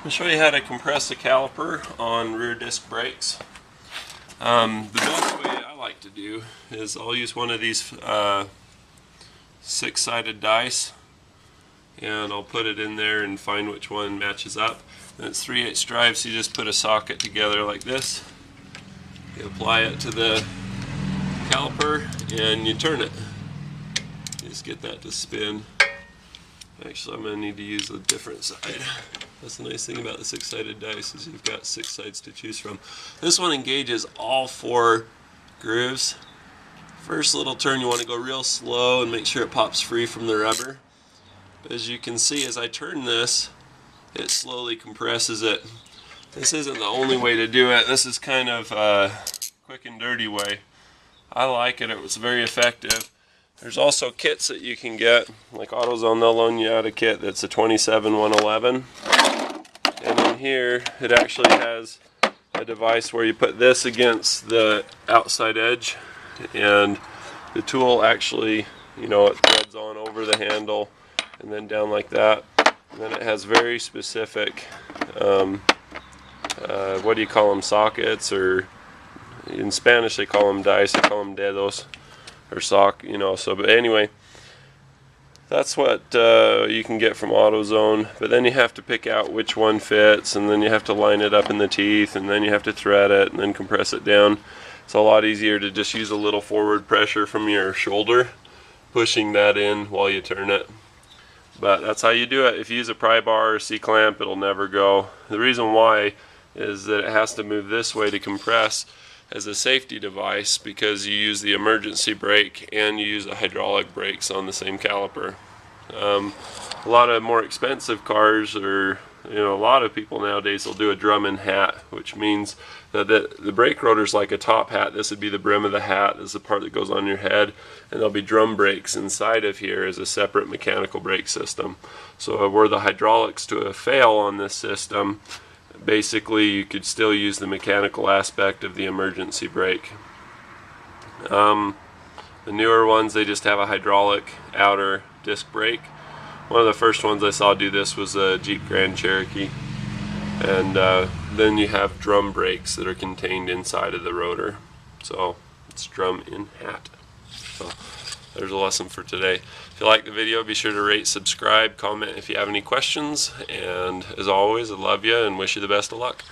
I'll show you how to compress a caliper on rear disc brakes. The best way I like to do is I'll use one of these six-sided dice, and I'll put it in there and find which one matches up. And it's 3/8 drive, so you just put a socket together like this. You apply it to the caliper and you turn it. You just get that to spin. Actually, I'm going to need to use a different side. That's the nice thing about the six-sided dice, is you've got 6 sides to choose from. This one engages all 4 grooves. First little turn, you want to go real slow and make sure it pops free from the rubber. As you can see, as I turn this, it slowly compresses it. This isn't the only way to do it. This is kind of a quick and dirty way. I like it. It was very effective. There's also kits that you can get, like AutoZone, they'll loan you out a kit that's a 27-111. And in here, it actually has a device where you put this against the outside edge, and the tool actually, you know, it threads on over the handle and then down like that. And then it has very specific, what do you call them, sockets, or in Spanish they call them dice, they call them dedos, or sock, you know. So, but anyway, that's what you can get from AutoZone. But then you have to pick out which one fits, and then you have to line it up in the teeth, and then you have to thread it, and then compress it down. It's a lot easier to just use a little forward pressure from your shoulder, pushing that in while you turn it. But that's how you do it. If you use a pry bar or C-clamp, it'll never go. The reason why is that it has to move this way to compress as a safety device, because you use the emergency brake and you use the hydraulic brakes on the same caliper. A lot of more expensive cars, or a lot of people nowadays will do a drum and hat, which means that the brake rotor is like a top hat. This would be the brim of the hat. This is the part that goes on your head, and there'll be drum brakes inside of here as a separate mechanical brake system. So were the hydraulics to fail on this system, basically you could still use the mechanical aspect of the emergency brake. The newer ones, they just have a hydraulic outer disc brake. One of the first ones I saw do this was a Jeep Grand Cherokee. And then you have drum brakes that are contained inside of the rotor. So it's drum in hat. So there's a lesson for today. If you like the video, be sure to rate, subscribe, comment if you have any questions. And as always, I love you and wish you the best of luck.